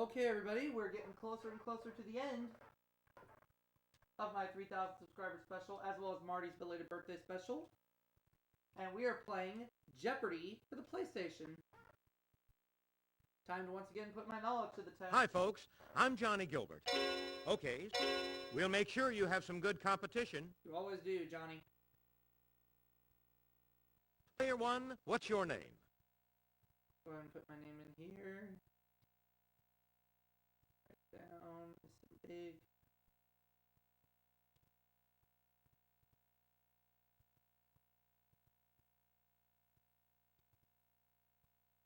Okay, everybody, we're getting closer and closer to the end of my 3,000 subscriber special, as well as Marty's belated birthday special. And we are playing Jeopardy for the PlayStation. Time to once again put my knowledge to the test. Hi, folks. I'm Johnny Gilbert. Okay, we'll make sure you have some good competition. You always do, Johnny. Player one, what's your name? Go ahead and put my name in here. Right down. This big.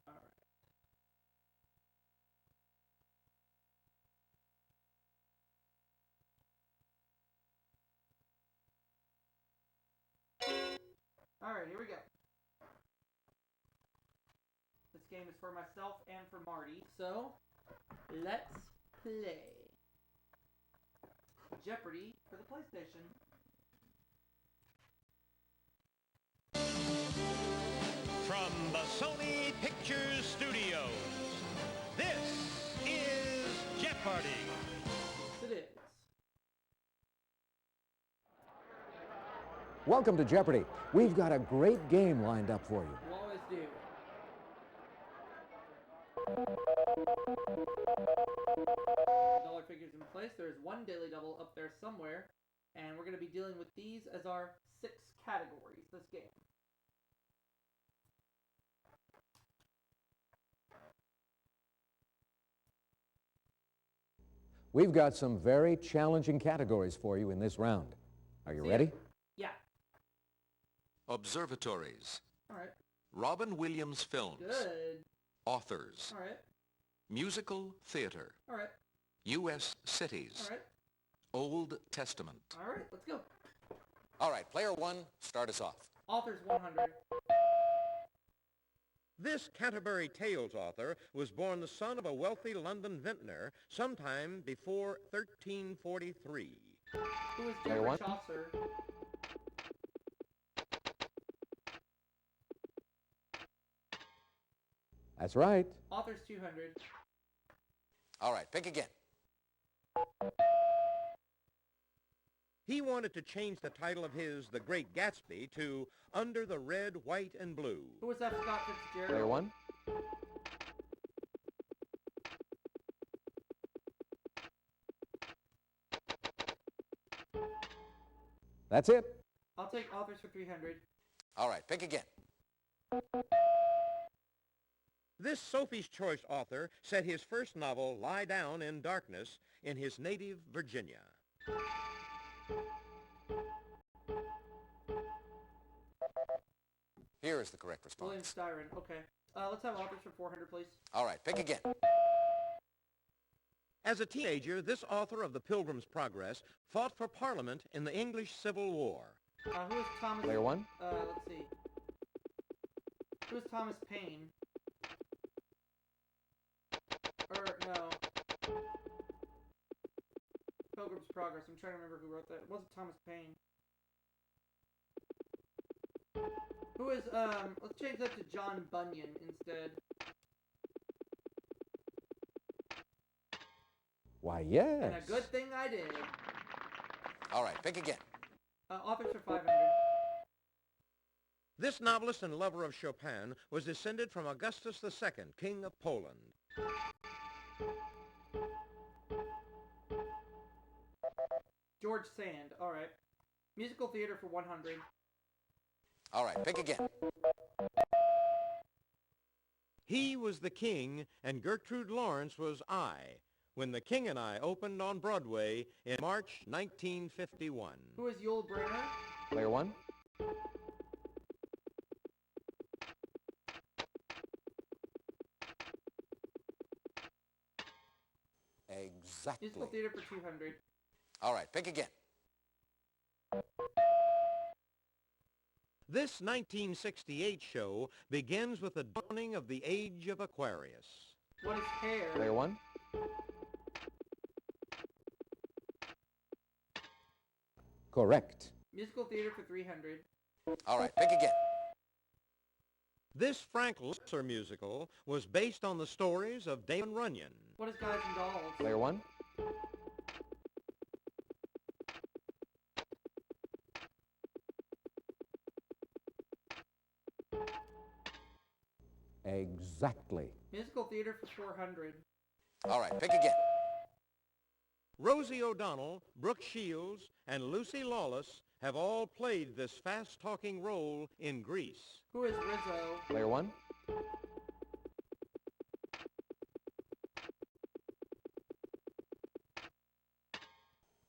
All right. All right, here we go. This game is for myself and for Marty, so let's play Jeopardy for the PlayStation. From the Sony Pictures Studios, this is Jeopardy! Yes, it is. Welcome to Jeopardy! We've got a great game lined up for you. You always do. Dollar figures in place. There's one daily double up there somewhere, and we're going to be dealing with these as our 6 categories this game. We've got some very challenging categories for you in this round. Are you ready? Yeah. Observatories. All right. Robin Williams films. Good. Authors. All right. Musical theater. All right. U.S. cities. All right. Old Testament. All right. Let's go. All right, player one, start us off. Authors 100. This Canterbury Tales author was born the son of a wealthy London vintner sometime before 1343. Who is Player Geoffrey one. Chaucer? That's right. Authors 200. All right, pick again. He wanted to change the title of his The Great Gatsby to Under the Red, White, and Blue. Who was F. Scott Fitzgerald? Player one. That's it. I'll take authors for 300. All right, pick again. This Sophie's Choice author set his first novel, Lie Down in Darkness, in his native Virginia. Here is the correct William response. Styron. Okay. Let's have authors for 400, please. All right, pick again. As a teenager, this author of The Pilgrim's Progress fought for Parliament in the English Civil War. Who is Thomas? Player one. Let's see. Who is Thomas Paine? Or, no. Pilgrim's Progress. I'm trying to remember who wrote that. It wasn't Thomas Paine. Who is, let's change that to John Bunyan instead. Why, yes. And a good thing I did. All right, pick again. Authors for 500. This novelist and lover of Chopin was descended from Augustus II, King of Poland. George Sand. All right. Musical theater for 100. All right, pick again. He was the king, and Gertrude Lawrence was I, when The King and I opened on Broadway in March 1951. Who is Yul Brynner? Player one. Exactly. Musical theater for 200. All right, pick again. This 1968 show begins with the dawning of the age of Aquarius. What is hair? Player one. Correct. Musical theater for 300. All right, pick again. This Frank Loesser musical was based on the stories of Damon Runyon. What is Guys and Dolls? Player one. Exactly. Musical theater for 400. All right, pick again. Rosie O'Donnell, Brooke Shields, and Lucy Lawless have all played this fast-talking role in Grease. Who is Rizzo? Player one.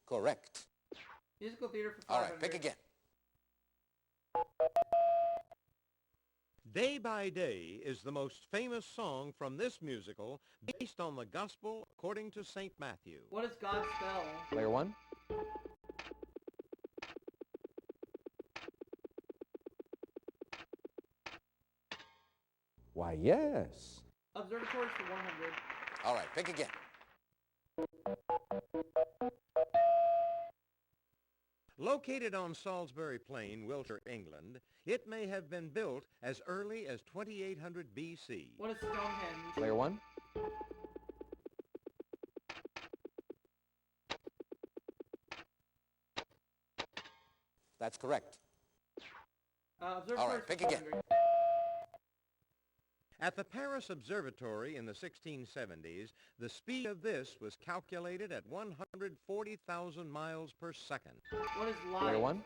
Correct. Musical theater for 500. All right, pick again. Day by Day is the most famous song from this musical based on the Gospel according to St. Matthew. What does God spell? Player one. Why, yes. Observatories for 100. All right, pick again. Located on Salisbury Plain, Wiltshire, England, it may have been built as early as 2800 BC. What is Stonehenge? Player one. That's correct. Observatories All right, for pick again. 400. At the Paris Observatory in the 1670s, the speed of this was calculated at 140,000 miles per second. What is light? Player one.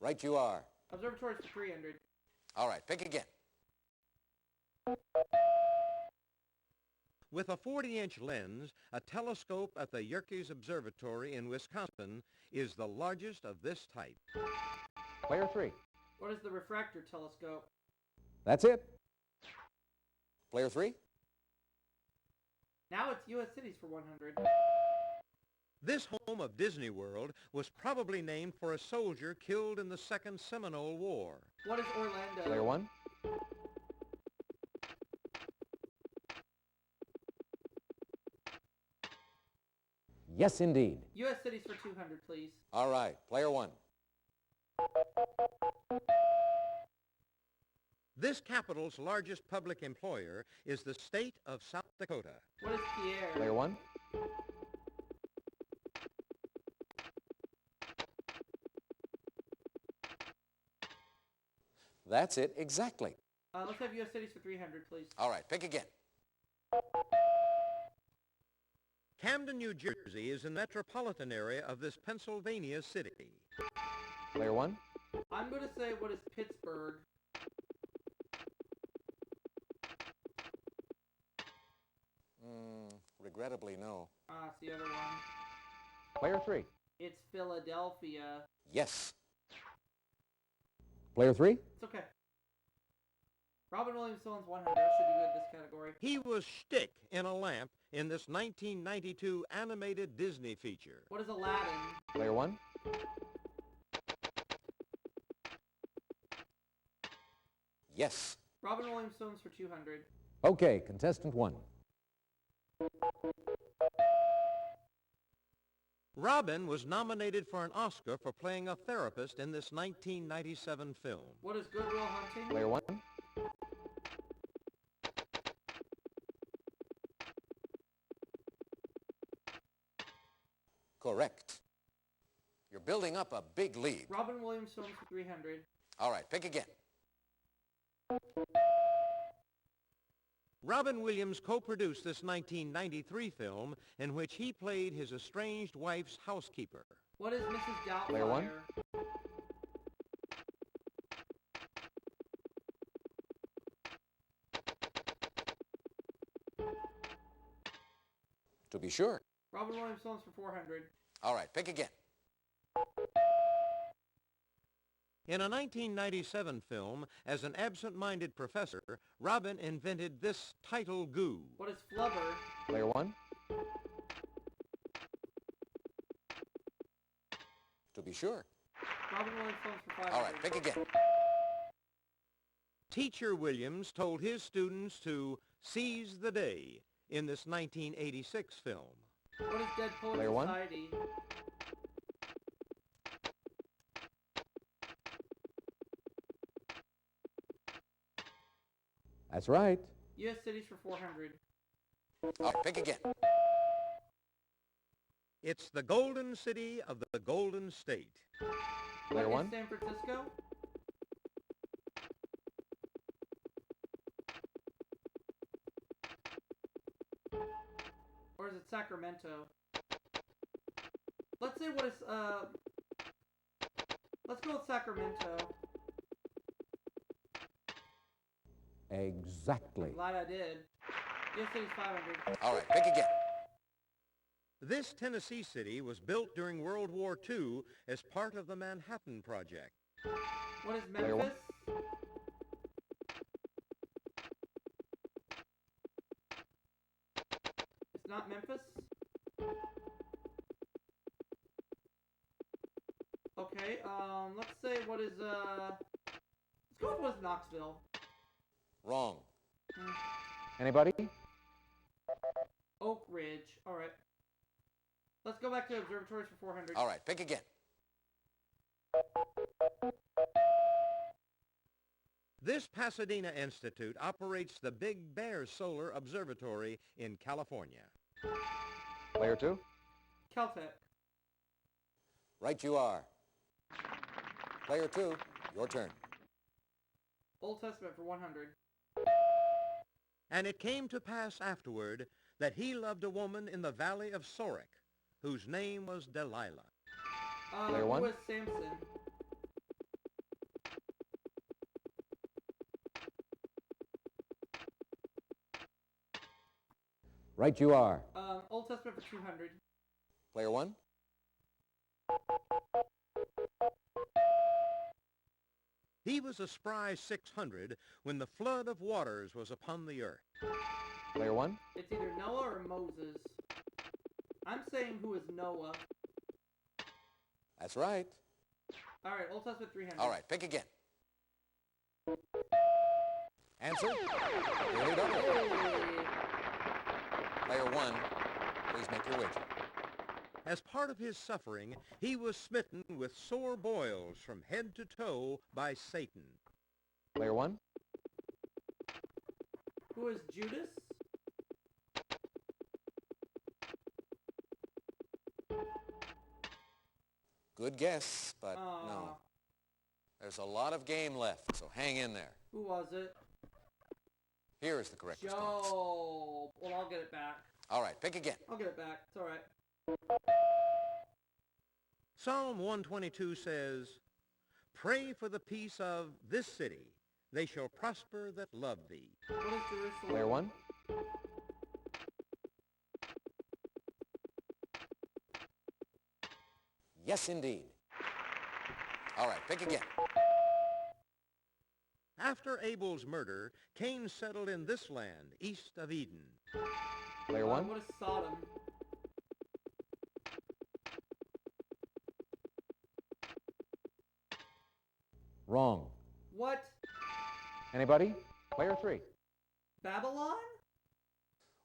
Right you are. Observatories for 300. All right, pick again. With a 40-inch lens, a telescope at the Yerkes Observatory in Wisconsin is the largest of this type. Player three. What is the refractor telescope? That's it. Player three. Now it's U.S. cities for 100. This home of Disney World was probably named for a soldier killed in the Second Seminole War. What is Orlando? Player one. Yes, indeed. U.S. cities for 200, please. All right, player one. This capital's largest public employer is the state of South Dakota. What is Pierre? Player one. That's it, exactly. Let's have U.S. cities for 300, please. All right, pick again. Camden, New Jersey is in the metropolitan area of this Pennsylvania city. Player one. I'm going to say, what is Pittsburgh? Regrettably, no. It's the other one. Player three. It's Philadelphia. Yes. Player three. It's okay. Robin Williams Films 100. That should be good in this category. He was Shtick in a lamp in this 1992 animated Disney feature. What is Aladdin? Player one. Yes. Robin Williams Films for 200. Okay, contestant one. Robin was nominated for an Oscar for playing a therapist in this 1997 film. What is Good Will Hunting? Player one. Correct. You're building up a big lead. Robin Williams Films for 300. All right, pick again. Robin Williams co-produced this 1993 film in which he played his estranged wife's housekeeper. What is Mrs. Doubtfire? Player one. To be sure. Robin Williams Films for 400. All right, pick again. In a 1997 film, as an absent-minded professor, Robin invented this title goo. What is Flubber? Player one. To be sure. Robin Williams Films for 500. All right, pick again. Teacher Williams told his students to seize the day in this 1986 film. What is Dead Poet Player one. Society? That's right. U.S. cities for 400. All right, pick again. It's the Golden City of the Golden State. Player Is one. San Francisco? Or is it Sacramento? Let's say what is, let's go with Sacramento. Exactly. Glad I did. U.S. cities 500. All right, pick again. This Tennessee city was built during World War II as part of the Manhattan Project. What is Player one. Memphis? It's not Memphis? Okay, let's say what is, let's go with what is Knoxville. Wrong. Anybody? Oak Ridge. Alright. Let's go back to observatories for 400. All right, pick again. This Pasadena Institute operates the Big Bear Solar Observatory in California. Player two. Caltech. Right you are. Player two, your turn. Old Testament for 100. And it came to pass afterward that he loved a woman in the valley of Sorek, whose name was Delilah. Player one. Who is Samson? Right you are. Old Testament for 200. Player one. He was a spry 600 when the flood of waters was upon the earth. Player one. It's either Noah or Moses. I'm saying who is Noah. That's right. Alright, Old Testament 300. All right, pick again. Answer. Really don't know. Hey. Player one, please make your wager. As part of his suffering, he was smitten with sore boils from head to toe by Satan. Player one. Who is Judas? Good guess, but Aw. no. There's a lot of game left, so hang in there. Who was it? Here is the correct response. Job. Well, I'll get it back. All right, pick again. I'll get it back. It's alright. Psalm 122 says, "Pray for the peace of this city. They shall prosper that love thee." What is Jerusalem? Player one. Yes, indeed. All right, pick again. After Abel's murder, Cain settled in this land, east of Eden. Player one. What is Sodom? Wrong. What? Anybody? Player three. Babylon?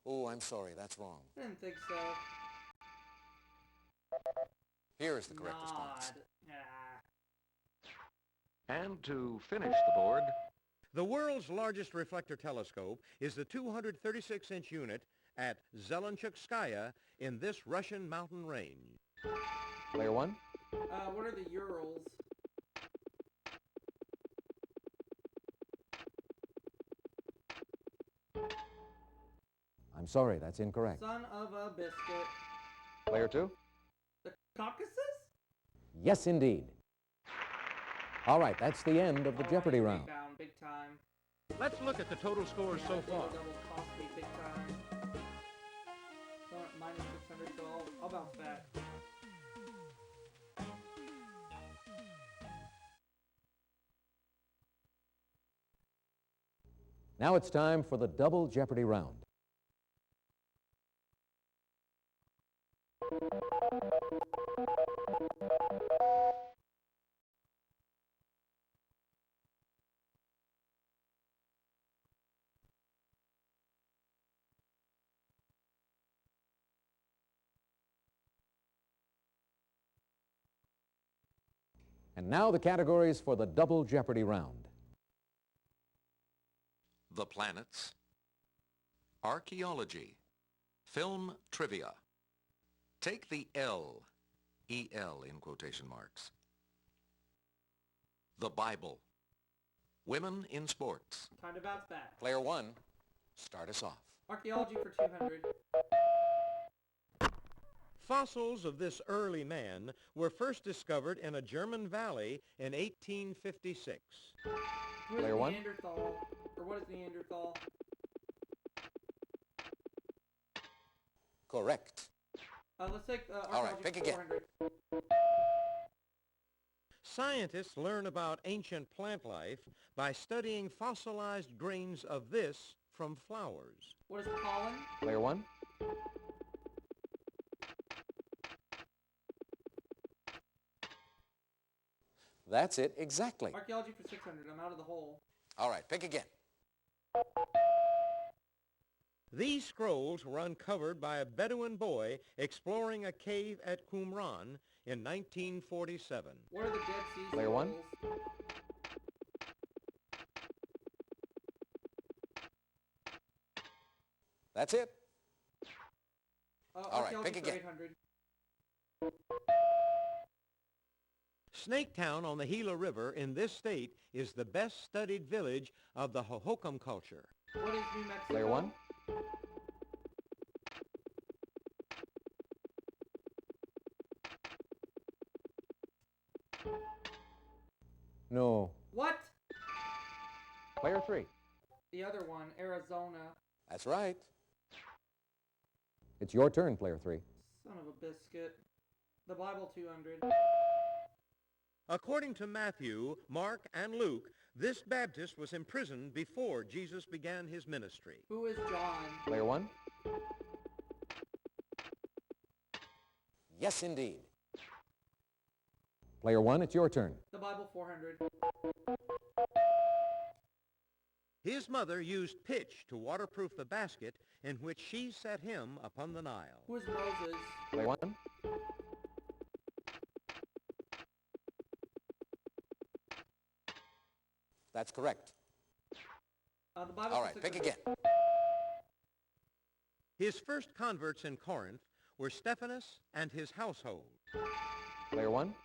Oh, I'm sorry, that's wrong. I didn't think so. Here is the correct response. Nod. Ah. And to finish the board, The world's largest reflector telescope is the 236-inch unit at Zelenchukskaya in this Russian mountain range. Player one. What are the Urals? I'm sorry, that's incorrect. Son of a biscuit. Player two. The Caucasus? Yes, indeed. All right, that's the end of the Jeopardy round. Down big time. Let's look at the total scores so far. Double cost me big time. So minus 600, so I'll bounce back. Now it's time for the double Jeopardy round. And now the categories for the double Jeopardy round. the planets, archaeology, film trivia. Take the L, E-L in quotation marks. The Bible, women in sports. Time to bounce back. Player one, start us off. Archaeology for 200. Fossils of this early man were first discovered in a German valley in 1856. Who is Player one. Neanderthal? Or what is Neanderthal? Correct. Let's take All right, archaeology pick for again. 400. Scientists learn about ancient plant life by studying fossilized grains of this from flowers. What is pollen? Player one. That's it, exactly. Archaeology for 600. I'm out of the hole. All right, pick again. These scrolls were uncovered by a Bedouin boy exploring a cave at Qumran in 1947. What are the Dead Sea Player one. Scrolls? That's it. All right, Archaeology pick for again. 800. Snaketown on the Gila River in this state is the best studied village of the Hohokam culture. What is New Mexico? Player one. No. What? Player three. The other one, Arizona. That's right. It's your turn, player three. Son of a biscuit. The Bible 200. According to Matthew, Mark, and Luke, this Baptist was imprisoned before Jesus began his ministry. Who is John? Player one. Yes, indeed. Player one, it's your turn. The Bible 400. His mother used pitch to waterproof the basket in which she set him upon the Nile. Who is Moses? Player one. That's correct. The Bible All for right, pick 600. again. His first converts in Corinth were Stephanus and his household. Player one.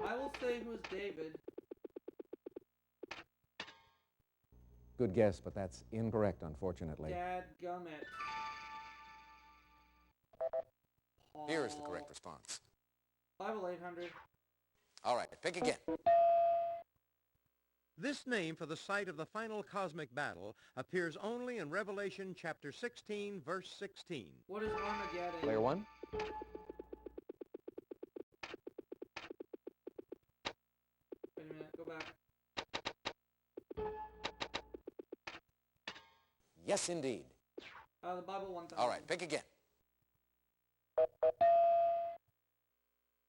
I will say who is David. Good guess, but that's incorrect, unfortunately. Dadgummit. Here is the Paul. correct response. Bible 800. All right, pick again. This name for the site of the final cosmic battle appears only in Revelation chapter 16, verse 16. What is Armageddon? Player one. Wait a minute, go back. Yes, indeed. The Bible 1000. All right, pick again.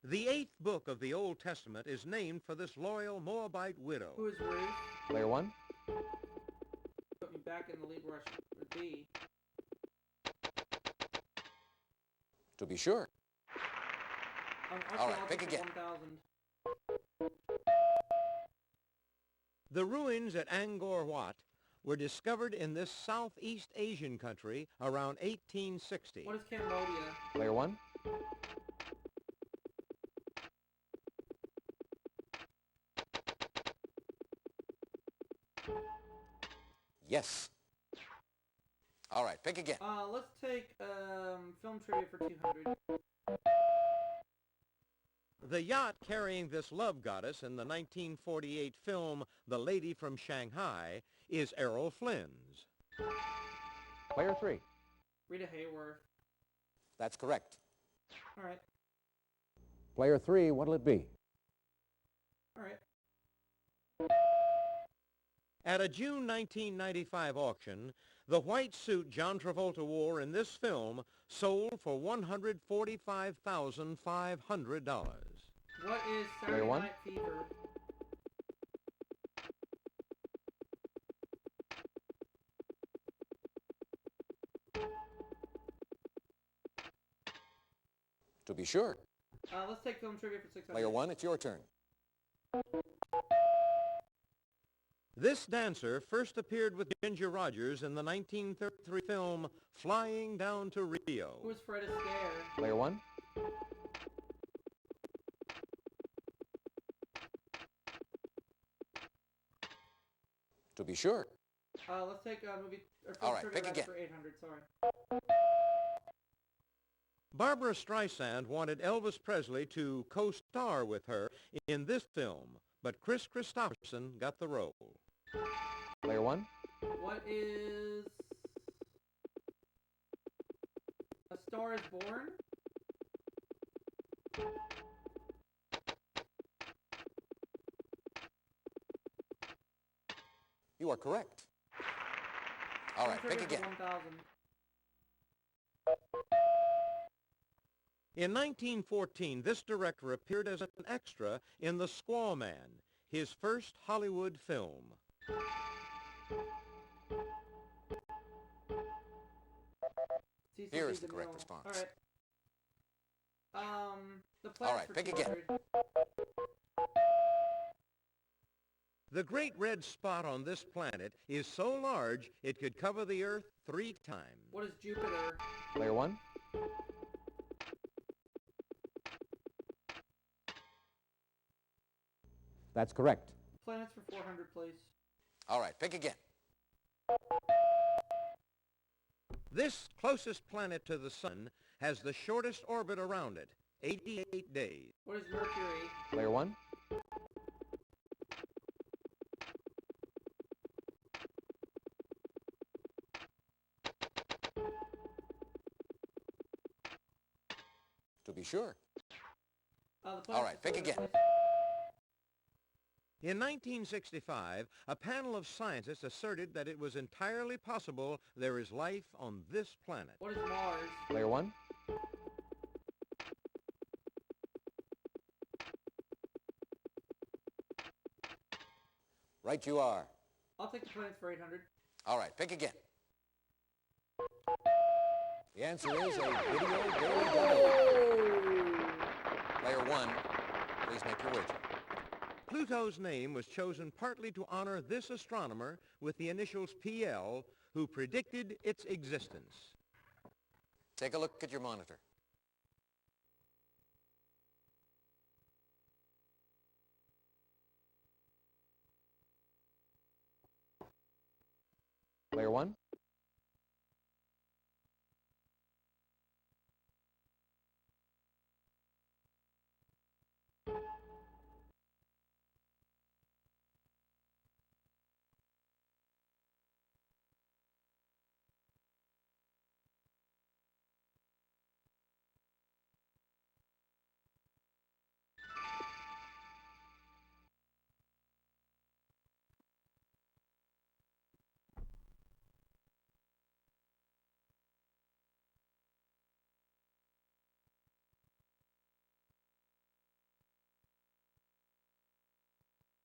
The eighth book of the Old Testament is named for this loyal Moabite widow. Who is Ruth? Player one. Put me back in the lead where I should be. To be sure. All right, Archaeology pick for again. 1000. The ruins at Angkor Wat were discovered in this Southeast Asian country around 1860. What is Cambodia? Player one. Yes. All right, pick again. Let's take film trivia for 200. The yacht carrying this love goddess in the 1948 film The Lady from Shanghai is Errol Flynn's. Player three. Rita Hayworth. That's correct. All right. Player three, what'll it be? All right. At a June 1995 auction, the white suit John Travolta wore in this film sold for $145,500. What is Saturday one. Night Fever? To be sure. Let's take film trivia for 600. Player one, it's your turn. This dancer first appeared with Ginger Rogers in the 1933 film Flying Down to Rio. Who was Fred Astaire? Player one. To be sure. Let's take a movie. All right, pick again. For 800, sorry. Barbara Streisand wanted Elvis Presley to co-star with her in this film, but Chris Christopherson got the role. Player one. What is A Star is Born? You are correct. All right, pick again. 1,000. In 1914, this director appeared as an extra in The Squaw Man, his first Hollywood film. Here is the correct response. All right. The All planets right, for pick again. 200. The great red spot on this planet is so large it could cover the Earth 3 times. What is Jupiter? Player one. That's correct. Planets for 400, please. All right, pick again. This closest planet to the Sun has the shortest orbit around it, 88 days. What is Mercury? Player one. To be sure. The planets All right, for pick 400, again. please. In 1965, a panel of scientists asserted that it was entirely possible there is life on this planet. What is Mars? Player one. Right you are. I'll take the planets for 800. All right, pick again. The answer is a video daily double. Player one, please make your wager. Pluto's name was chosen partly to honor this astronomer with the initials PL, who predicted its existence. Take a look at your monitor. Player one.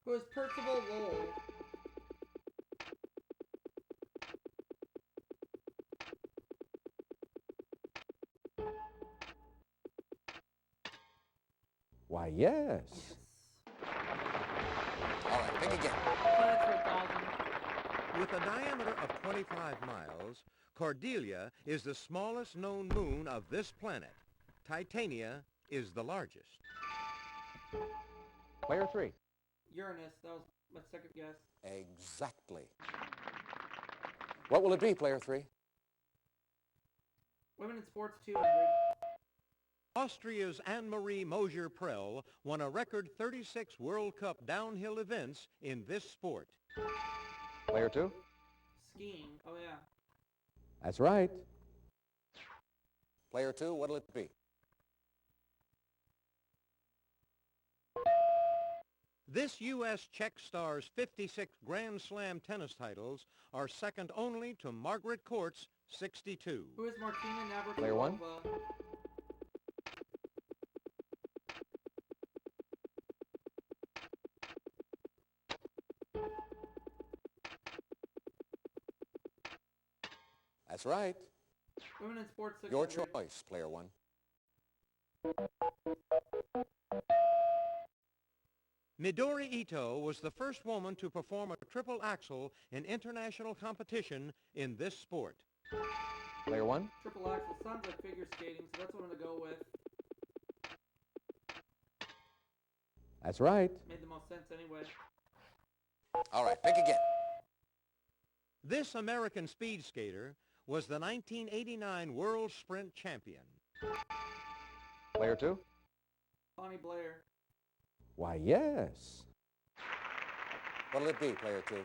Who is Percival Lowell? Why, yes. All right, pick again. Planets for 1,000. With a diameter of 25 miles, Cordelia is the smallest known moon of this planet. Titania is the largest. Player three. Uranus. That was my second guess. Exactly. What will it be, player three? Women in sports 200. Austria's Anne-Marie Mosier-Prell won a record 36 World Cup downhill events in this sport. Player two. Skiing. Oh, yeah. That's right. Player two, what'll it be? This U.S. Czech star's 56 Grand Slam tennis titles are second only to Margaret Court's 62. Who is Martina Navratilova? Player one. That's right. Women in sports 600. Your choice, player one. Midori Ito was the first woman to perform a triple axel in international competition in this sport. Player 1. Triple axel sounds like figure skating, so that's what I'm going to go with. That's right. Made the most sense anyway. All right, pick again. This American speed skater was the 1989 World Sprint Champion. Player 2. Bonnie Blair. Why, yes. What'll it be, player 2?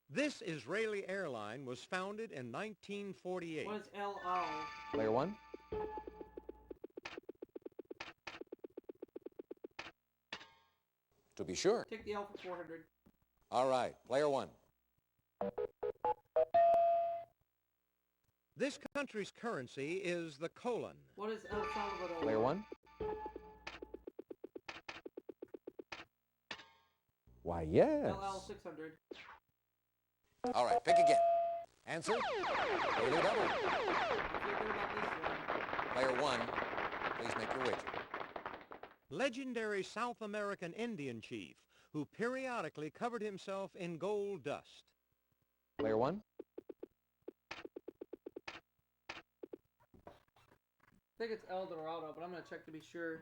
This Israeli airline was founded in 1948. What is El Al? Player 1. To be sure. Take the L for 400. All right, player 1. This country's currency is the colon. What is El Salvador? Player 1. Why, yes. LL 600. All right, pick again. Answer? Daily double. I feel good about this one. Player 1, please make your wager. Legendary South American Indian chief who periodically covered himself in gold dust. Player 1. I think it's El Dorado, but I'm going to check to be sure.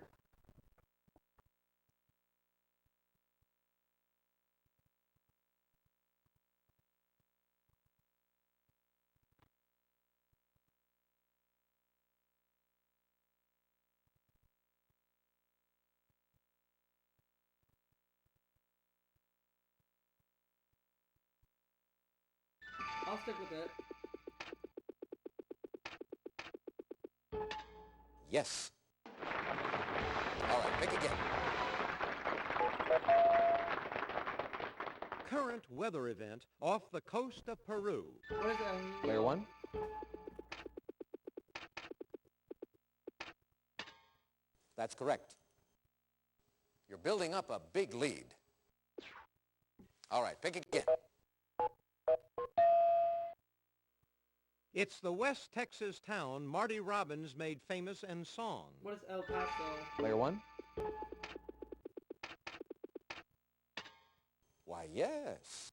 I'll stick with it. Yes. All right, pick again. Current weather event off the coast of Peru. What is El Nino? Player 1. That's correct. You're building up a big lead. All right, pick again. It's the West Texas town Marty Robbins made famous in song. What is El Paso? Player 1. Why, yes.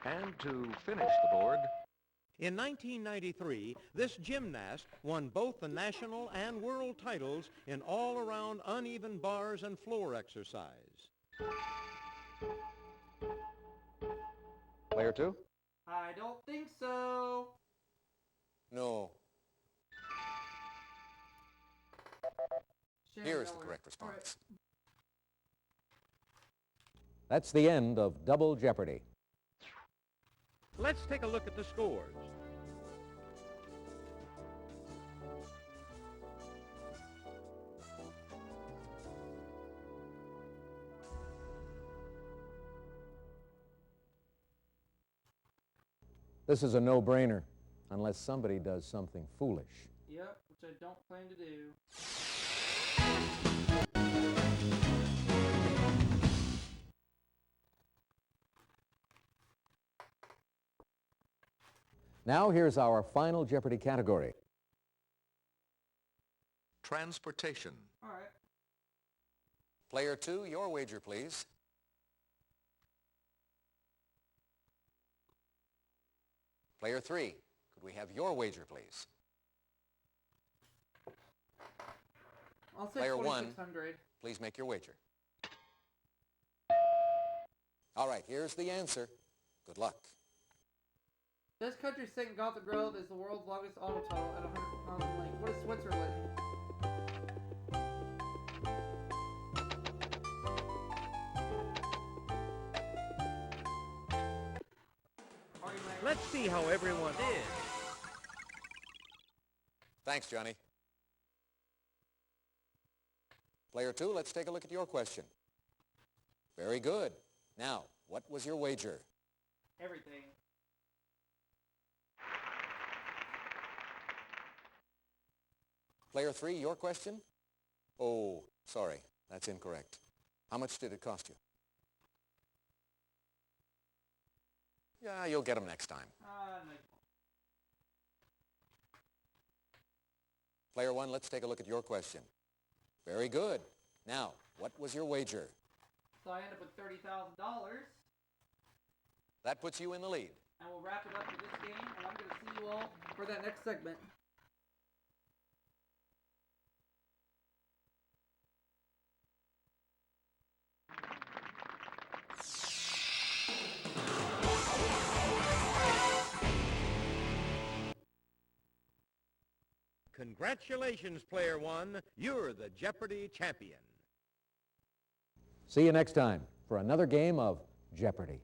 And to finish the board, In 1993, this gymnast won both the national and world titles in all-around uneven bars and floor exercise. Player 2. I don't think so. No. Sharon Here is the Miller. correct All right. response. That's the end of Double Jeopardy. Let's take a look at the scores. This is a no-brainer, unless somebody does something foolish. Yep, which I don't plan to do. Now here's our final Jeopardy category. Transportation. All right. Player 2, your wager, please. Player 3, could we have your wager, please? I'll say Player 1. 2600. Please make your wager. All right, here's the answer. Good luck. This country's St. Gotha Grove is the world's longest auto tunnel at 100 miles in length. What is Switzerland? Are you like- Let's see how everyone did. Thanks, Johnny. Player 2, let's take a look at your question. Very good. Now, what was your wager? Everything. Player 3, your question? Oh, sorry, that's incorrect. How much did it cost you? Yeah, you'll get them next time. No. Player 1, let's take a look at your question. Very good. Now, what was your wager? So I end up with $30,000. That puts you in the lead. And we'll wrap it up for this game, and I'm going to see you all for that next segment. Congratulations, Player One. You're the Jeopardy champion. See you next time for another game of Jeopardy!